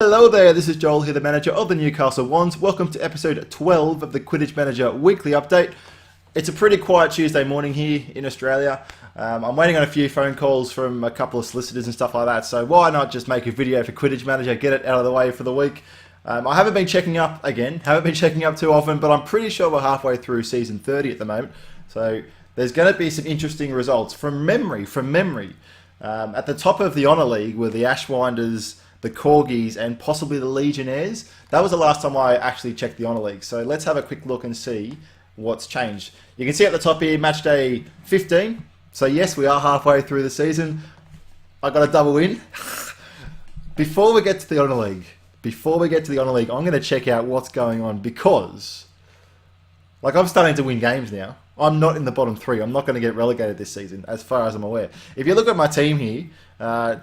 Hello there, this is Joel here, the manager of the Newcastle Wands. Welcome to episode 12 of the Quidditch Manager Weekly Update. It's a pretty quiet Tuesday morning here in Australia. I'm waiting on a few phone calls from a couple of solicitors and stuff like that, so why not just make a video for Quidditch Manager, get it out of the way for the week. I haven't been checking up too often, but I'm pretty sure we're halfway through season 30 at the moment. So there's going to be some interesting results from memory. At the top of the Honour League were the Ashwinders, the Corgis, and possibly the Legionnaires. That was the last time I actually checked the Honour League. So let's have a quick look and see what's changed. You can see at the top here, match day 15. So yes, we are halfway through the season. I got a double win. Before we get to the Honour League, I'm going to check out what's going on because, I'm starting to win games now. I'm not in the bottom three. I'm not going to get relegated this season, as far as I'm aware. If you look at my team here,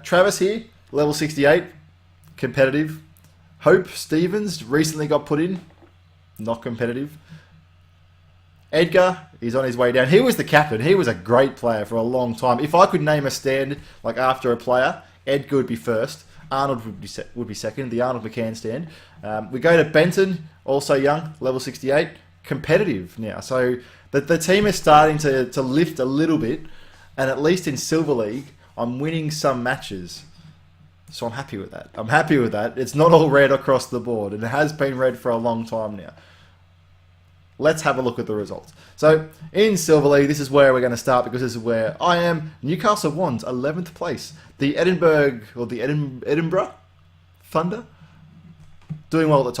Travis here, level 68, competitive. Hope Stevens recently got put in, not competitive. Edgar, he's on his way down. He was the captain. He was a great player for a long time. If I could name a stand, after a player, Edgar would be first. Arnold would be second, the Arnold McCann stand. We go to Benton, also young, level 68, competitive now. So the team is starting to lift a little bit, and at least in Silver League, I'm winning some matches. So I'm happy with that. It's not all red across the board, and it has been red for a long time now. Let's have a look at the results. So in Silver League, this is where we're going to start because this is where I am. Newcastle Wands, 11th place. The Edinburgh Thunder, doing well at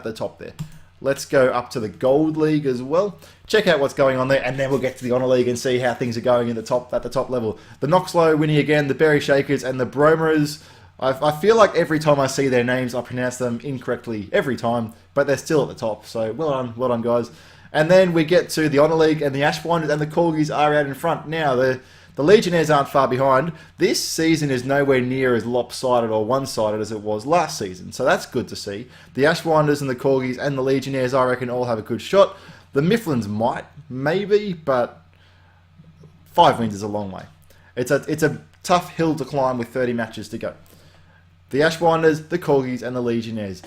the top there. Let's go up to the Gold League as well. Check out what's going on there, and then we'll get to the Honour League and see how things are going at the top level. The Knoxlow winning again, the Berry Shakers and the Bromerers. I feel like every time I see their names, I pronounce them incorrectly every time, but they're still at the top. So well done, guys. And then we get to the Honour League, and the Ashwinders and the Corgis are out in front. Now, the Legionnaires aren't far behind. This season is nowhere near as lopsided or one-sided as it was last season, so that's good to see. The Ashwinders and the Corgis and the Legionnaires, I reckon, all have a good shot. The Mifflins might, maybe, but 5 wins is a long way. It's a tough hill to climb with 30 matches to go. The Ashwinders, the Corgis, and the Legionnaires.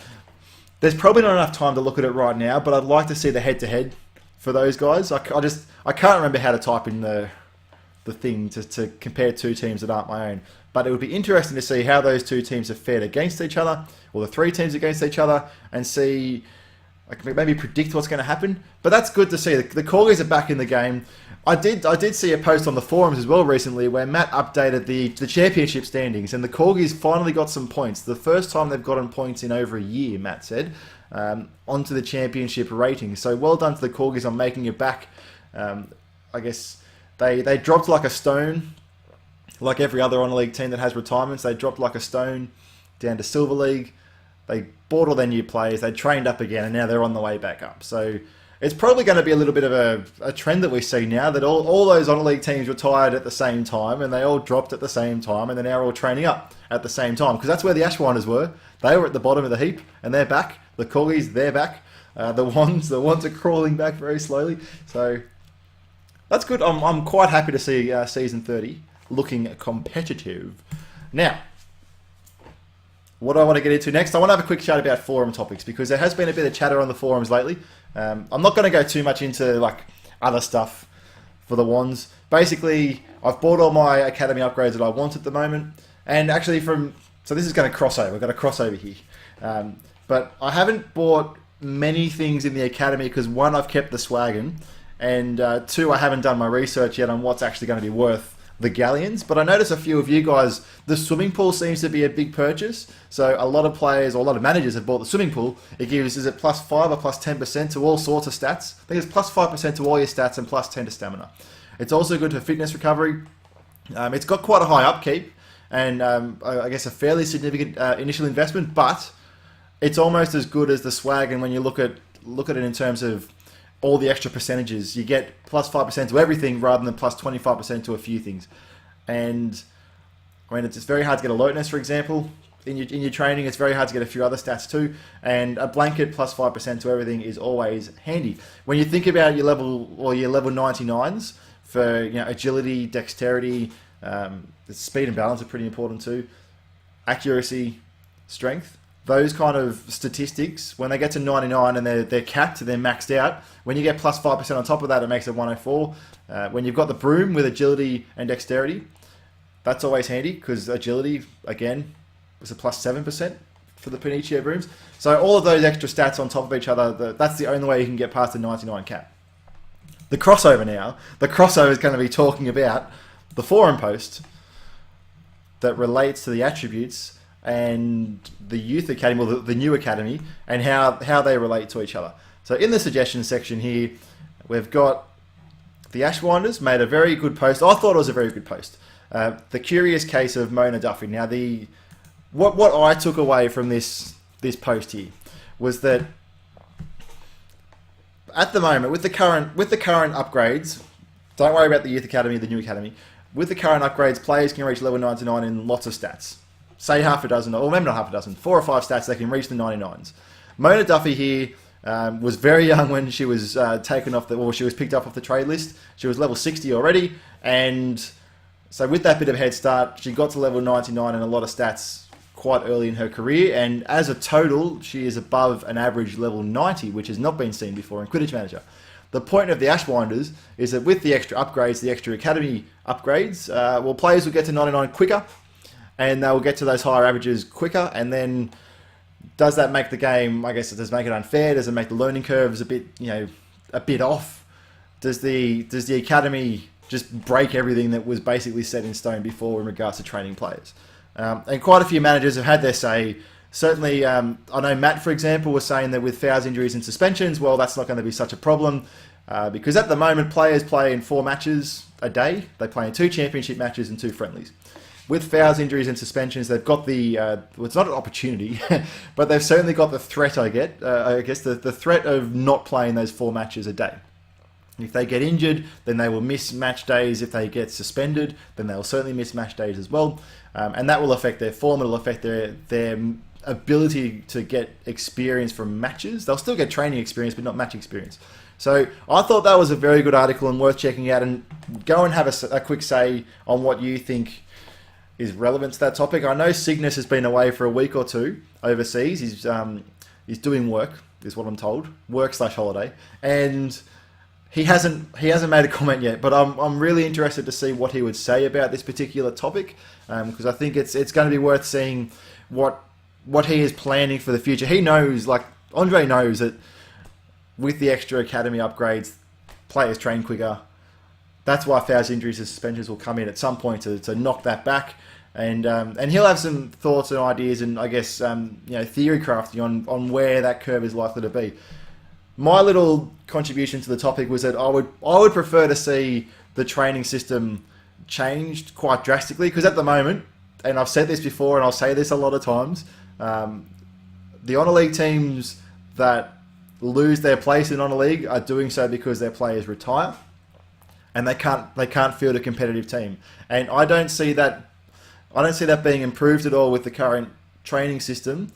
There's probably not enough time to look at it right now, but I'd like to see the head-to-head for those guys. I can't remember how to type in the thing to compare two teams that aren't my own. But it would be interesting to see how those two teams have fared against each other, or the three teams against each other, and see, maybe predict what's going to happen. But that's good to see. The Corgis are back in the game. I did see a post on the forums as well recently where Matt updated the championship standings, and the Corgis finally got some points. The first time they've gotten points in over a year, Matt said, onto the championship rating. So well done to the Corgis on making it back. I guess they dropped like a stone, like every other Honour League team that has retirements. They dropped like a stone down to Silver League. They bought all their new players. They trained up again, and now they're on the way back up. So it's probably going to be a little bit of a trend that we see now, that all those Honour League teams retired at the same time, and they all dropped at the same time, and they're now all training up at the same time. Because that's where the Ashwinders were. They were at the bottom of the heap, and they're back. The Corgis, they're back. The Wands are crawling back very slowly. So that's good. I'm quite happy to see Season 30 looking competitive. Now, what do I want to get into next? I want to have a quick chat about forum topics, because there has been a bit of chatter on the forums lately. I'm not going to go too much into other stuff for the Wands. Basically, I've bought all my academy upgrades that I want at the moment, and actually so this is going to cross over. We've got a crossover here, but I haven't bought many things in the academy because one, I've kept the swaggin, and two, I haven't done my research yet on what's actually going to be worth the galleons. But I notice a few of you guys, the swimming pool seems to be a big purchase. So a lot of players, or a lot of managers have bought the swimming pool. It gives, is it +5 or +10% to all sorts of stats? I think it's +5% to all your stats and +10 to stamina. It's also good for fitness recovery. It's got quite a high upkeep, and I guess a fairly significant initial investment, but it's almost as good as the swag. And when you look at it in terms of all the extra percentages, you get +5% to everything rather than +25% to a few things. And I mean, it's very hard to get alertness, for example, in your training. It's very hard to get a few other stats too, and a blanket +5% to everything is always handy. When you think about your level 99s for agility, dexterity, the speed and balance are pretty important too. Accuracy, strength, those kind of statistics, when they get to 99 and they're capped, they're maxed out, when you get plus 5% on top of that, it makes it 104. When you've got the broom with agility and dexterity, that's always handy, because agility, again, was a plus 7% for the Panicio brooms. So all of those extra stats on top of each other, that's the only way you can get past the 99 cap. The crossover now, the crossover is going to be talking about the forum post that relates to the attributes and the youth academy, or the new academy, and how they relate to each other. So in the suggestions section here, we've got the Ashwinders made a very good post. I thought it was a very good post. The curious case of Mona Duffy. Now, what I took away from this post here was that at the moment, with the current upgrades, don't worry about the youth academy, the new academy. With the current upgrades, players can reach level 99 in lots of stats. Say half a dozen, or maybe not half a dozen, 4 or 5 stats, they can reach the 99s. Mona Duffy here was very young when she was she was picked up off the trade list. She was level 60 already, and so with that bit of head start, she got to level 99 in a lot of stats quite early in her career, and as a total, she is above an average level 90, which has not been seen before in Quidditch Manager. The point of the Ashwinders is that with the extra upgrades, the extra academy upgrades, players will get to 99 quicker, and they'll get to those higher averages quicker. And then, does that make the game? I guess it does make it unfair. Does it make the learning curves a bit off? Does the academy just break everything that was basically set in stone before in regards to training players? And quite a few managers have had their say. Certainly, I know Matt, for example, was saying that with fouls, injuries and suspensions, well, that's not going to be such a problem because at the moment, players play in 4 matches a day. They play in 2 championship matches and 2 friendlies. With fouls, injuries and suspensions, they've got the, it's not an opportunity, but they've certainly got the threat, I guess, the threat of not playing those 4 matches a day. If they get injured, then they will miss match days. If they get suspended, then they'll certainly miss match days as well. And that will affect their form. It'll affect their ability to get experience from matches. They'll still get training experience, but not match experience. So I thought that was a very good article and worth checking out. And go and have a quick say on what you think is relevant to that topic. I know Cygnus has been away for a week or 2 overseas. He's doing work, is what I'm told, work/holiday, and he hasn't made a comment yet. But I'm really interested to see what he would say about this particular topic, because I think it's going to be worth seeing what he is planning for the future. He knows, like Andre knows, that with the extra academy upgrades, players train quicker. That's why fouls, injuries, and suspensions will come in at some point to knock that back. And he'll have some thoughts and ideas and I guess theory crafting on where that curve is likely to be. My little contribution to the topic was that I would prefer to see the training system changed quite drastically, because at the moment, and I've said this before and I'll say this a lot of times, the Honour League teams that lose their place in Honour League are doing so because their players retire and they can't field a competitive team. And I don't see that being improved at all with the current training system,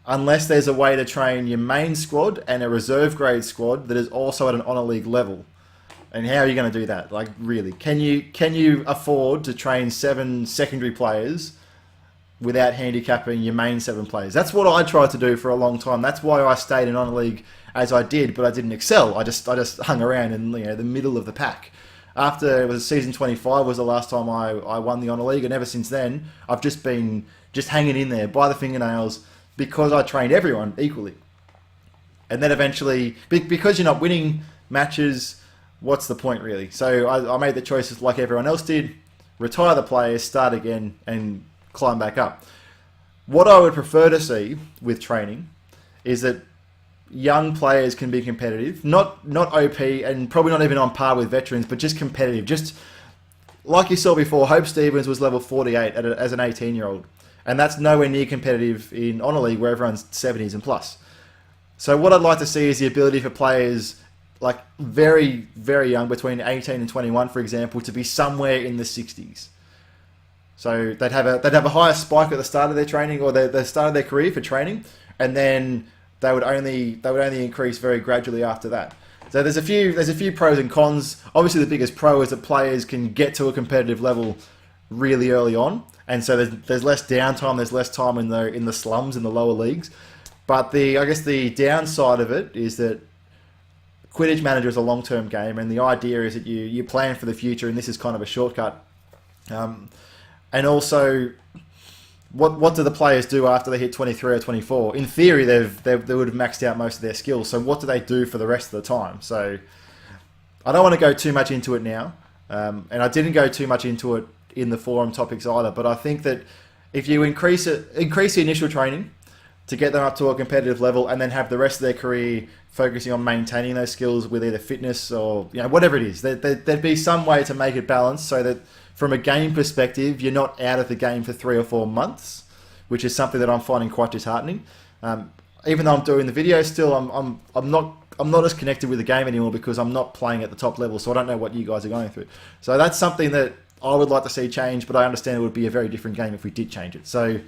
unless there's a way to train your main squad and a reserve grade squad that is also at an Honour League level. And how are you going to do that? Like, really, can you afford to train 7 secondary players without handicapping your main 7 players? That's what I tried to do for a long time. That's why I stayed in Honour League as I did, but I didn't excel. I just hung around in the middle of the pack. After it was season 25 was the last time I won the Honour League, and ever since then I've just been hanging in there by the fingernails because I trained everyone equally. And then eventually, because you're not winning matches, what's the point really? So I made the choices like everyone else did: retire the players, start again, and climb back up. What I would prefer to see with training is that young players can be competitive, not OP and probably not even on par with veterans, but just competitive. Just like you saw before, Hope Stevens was level 48 as an 18-year-old, and that's nowhere near competitive in Honour League where everyone's 70s and plus. So what I'd like to see is the ability for players like very, very young, between 18 and 21, for example, to be somewhere in the 60s. So they'd have a higher spike at the start of their training or the start of their career for training, and then they would only increase very gradually after that. So there's a few pros and cons. Obviously, the biggest pro is that players can get to a competitive level really early on, and so there's less downtime, there's less time in the slums in the lower leagues. But I guess the downside of it is that Quidditch Manager is a long-term game, and the idea is that you plan for the future, and this is kind of a shortcut. And also, what do the players do after they hit 23 or 24? In theory, they would have maxed out most of their skills. So what do they do for the rest of the time? So I don't want to go too much into it now, and I didn't go too much into it in the forum topics either. But I think that if you increase the initial training to get them up to a competitive level, and then have the rest of their career focusing on maintaining those skills with either fitness or whatever it is, there'd be some way to make it balanced so that from a game perspective, you're not out of the game for 3 or 4 months, which is something that I'm finding quite disheartening. Even though I'm doing the video, still I'm not as connected with the game anymore because I'm not playing at the top level, so I don't know what you guys are going through. So that's something that I would like to see change, but I understand it would be a very different game if we did change it. So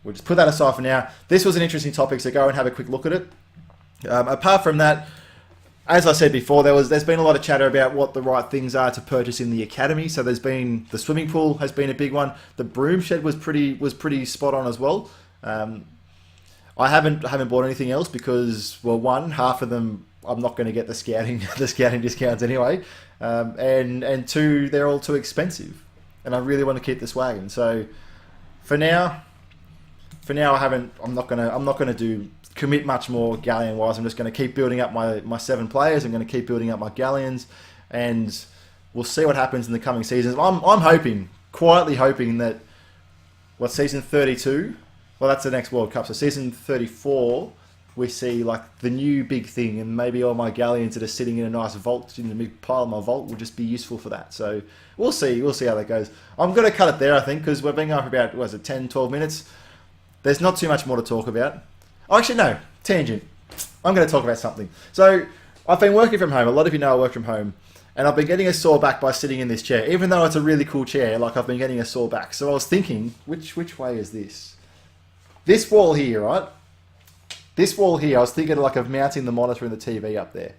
we'll just put that aside for now. This was an interesting topic, so go and have a quick look at it. Apart from that, as I said before, there's been a lot of chatter about what the right things are to purchase in the academy. So there's been the swimming pool has been a big one. The broom shed was pretty spot on as well. I haven't bought anything else because, well, one, half of them I'm not going to get the scouting discounts anyway, and two, they're all too expensive, and I really want to keep this wagon. So for now I'm not gonna commit much more galleon wise. I'm just going to keep building up my 7 players. I'm going to keep building up my galleons, and we'll see what happens in the coming seasons. I'm quietly hoping that season 32. Well, that's the next World Cup. So season 34, we see like the new big thing, and maybe all my galleons that are sitting in a nice vault in the big pile of my vault will just be useful for that. So we'll see how that goes. I'm going to cut it there, I think, because we've been going for about 10, 12 minutes. There's not too much more to talk about. Oh, actually, no. Tangent. I'm going to talk about something. So, I've been working from home. A lot of you know I work from home. And I've been getting a sore back by sitting in this chair. Even though it's a really cool chair, like I've been getting a sore back. So I was thinking, which way is this? This wall here, right? This wall here, I was thinking of mounting the monitor and the TV up there.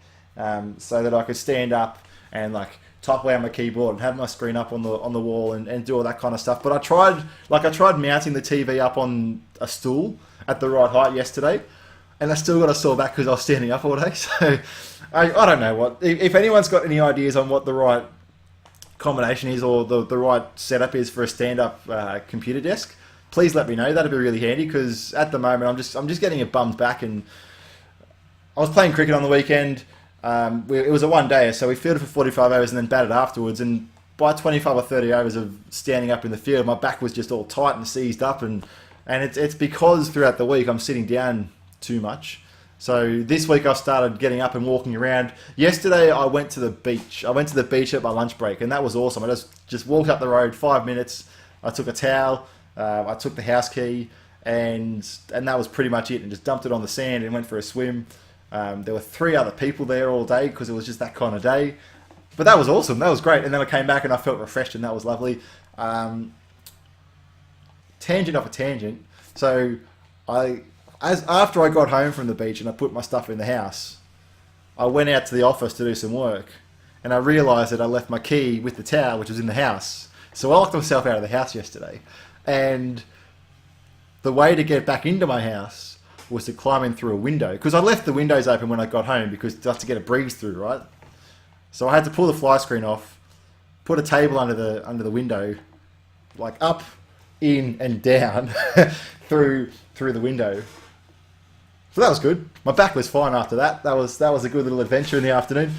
So that I could stand up and type away on my keyboard and have my screen up on the wall and do all that kind of stuff. But I tried mounting the TV up on a stool at the right height yesterday, and I still got a sore back because I was standing up all day. So I don't know what. If anyone's got any ideas on what the right combination is or the right setup is for a stand-up computer desk, please let me know. That'd be really handy because at the moment I'm just getting a bummed back, and I was playing cricket on the weekend. It was a one-day, so we fielded for 45 overs and then batted afterwards. And by 25 or 30 overs of standing up in the field, my back was just all tight and seized up, and it's because throughout the week I'm sitting down too much. So this week I've started getting up and walking around. Yesterday I went to the beach. I went to the beach at my lunch break, and that was awesome. I just walked up the road 5 minutes. I took a towel, I took the house key, and that was pretty much it. And just dumped it on the sand and went for a swim. There were 3 other people there all day because it was just that kind of day. But that was awesome. That was great. And then I came back and I felt refreshed, and that was lovely. Tangent off a tangent. So after I got home from the beach and I put my stuff in the house, I went out to the office to do some work, and I realised that I left my key with the towel, which was in the house. So I locked myself out of the house yesterday. And the way to get back into my house was to climb in through a window, because I left the windows open when I got home because just to get a breeze through, right? So I had to pull the fly screen off, put a table under the window, up, in, and down through the window. So that was good. My back was fine after that. That was a good little adventure in the afternoon.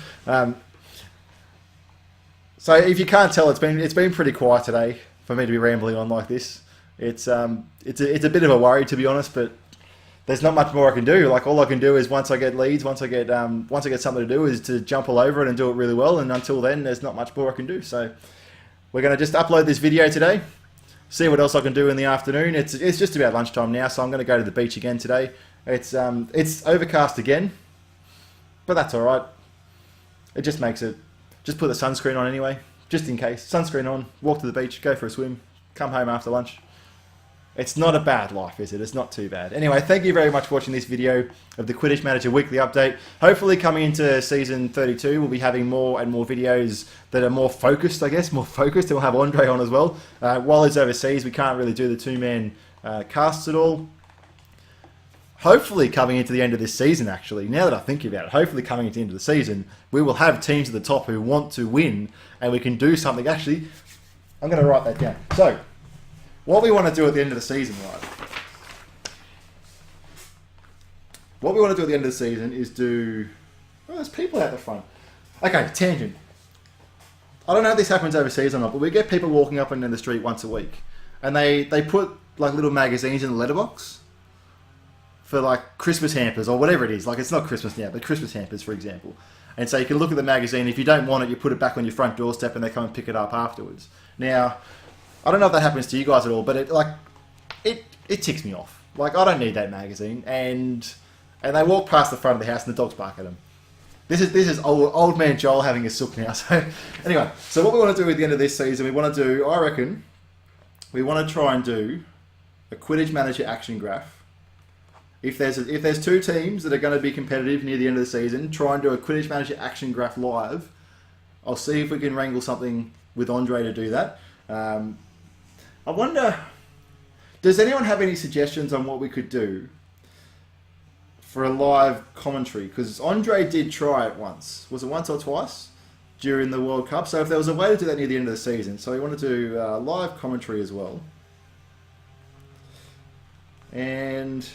So if you can't tell, it's been pretty quiet today for me to be rambling on like this. It's a bit of a worry, to be honest, but there's not much more I can do. All I can do is once I get leads, once I get something to do, is to jump all over it and do it really well. And until then, there's not much more I can do. So we're going to just upload this video today, see what else I can do in the afternoon. It's just about lunchtime now, so I'm going to go to the beach again today. It's overcast again, but that's all right. It just makes it. Just put the sunscreen on anyway, just in case. Sunscreen on, walk to the beach, go for a swim, come home after lunch. It's not a bad life, is it? It's not too bad. Anyway, thank you very much for watching this video of the Quidditch Manager Weekly Update. Hopefully coming into Season 32, we'll be having more and more videos that are more focused, I guess. More focused, and we'll have Andre on as well. While he's overseas, we can't really do the two-man casts at all. Hopefully coming into the end of this season, actually, now that I think about it, hopefully coming into the end of the season, we will have teams at the top who want to win, and we can do something. Actually, I'm going to write that down. So, what we want to do at the end of the season, right? What we want to do at the end of the season is do... Oh, there's people out the front. Okay, tangent. I don't know if this happens overseas or not, but we get people walking up and down the street once a week. And they put like little magazines in the letterbox for like Christmas hampers or whatever it is. Like it's not Christmas now, but Christmas hampers, for example. And so you can look at the magazine. If you don't want it, you put it back on your front doorstep and they come and pick it up afterwards. Now... I don't know if that happens to you guys at all, but it ticks me off. Like, I don't need that magazine, and they walk past the front of the house and the dogs bark at them. This is old man Joel having a sook now. So anyway, so what we want to do at the end of this season, we want to do, I reckon, we want to try and do a Quidditch Manager action graph. If there's two teams that are going to be competitive near the end of the season, try and do a Quidditch Manager action graph live. I'll see if we can wrangle something with Andre to do that. I wonder, does anyone have any suggestions on what we could do for a live commentary? Because Andre did try it once. Was it once or twice during the World Cup? So if there was a way to do that near the end of the season. So we want to do live commentary as well. And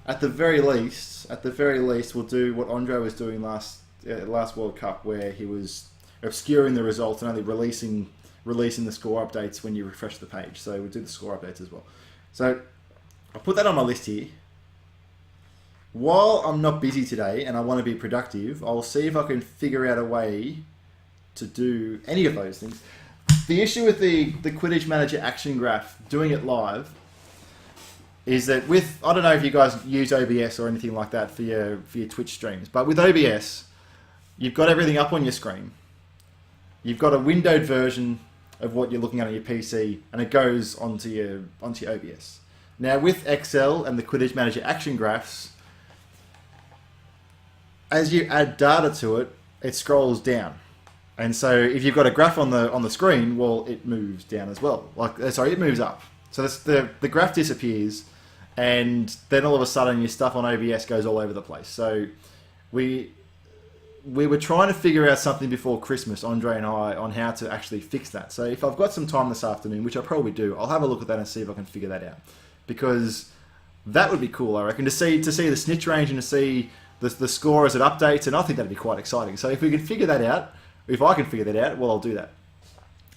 at the very least, we'll do what Andre was doing last World Cup, where he was obscuring the results and only releasing the score updates when you refresh the page. So we'll do the score updates as well. So I'll put that on my list here. While I'm not busy today and I want to be productive, I'll see if I can figure out a way to do any of those things. The issue with the Quidditch Manager action graph, doing it live, is that with, I don't know if you guys use OBS or anything like that for your Twitch streams, but with OBS, you've got everything up on your screen. You've got a windowed version of what you're looking at on your PC, and it goes onto your OBS. Now with Excel and the Quidditch Manager action graphs, as you add data to it, it scrolls down. And so if you've got a graph on the screen, well, it moves down as well. It moves up. So the graph disappears, and then all of a sudden your stuff on OBS goes all over the place. So we were trying to figure out something before Christmas, Andre and I, on how to actually fix that. So if I've got some time this afternoon, which I probably do, I'll have a look at that and see if I can figure that out. Because that would be cool, I reckon, to see the snitch range and to see the score as it updates, and I think that'd be quite exciting. So if we can figure that out, if I can figure that out, well, I'll do that.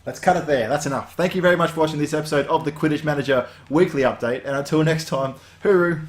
Let's cut it there. That's enough. Thank you very much for watching this episode of the Quidditch Manager Weekly Update, and until next time, hooroo!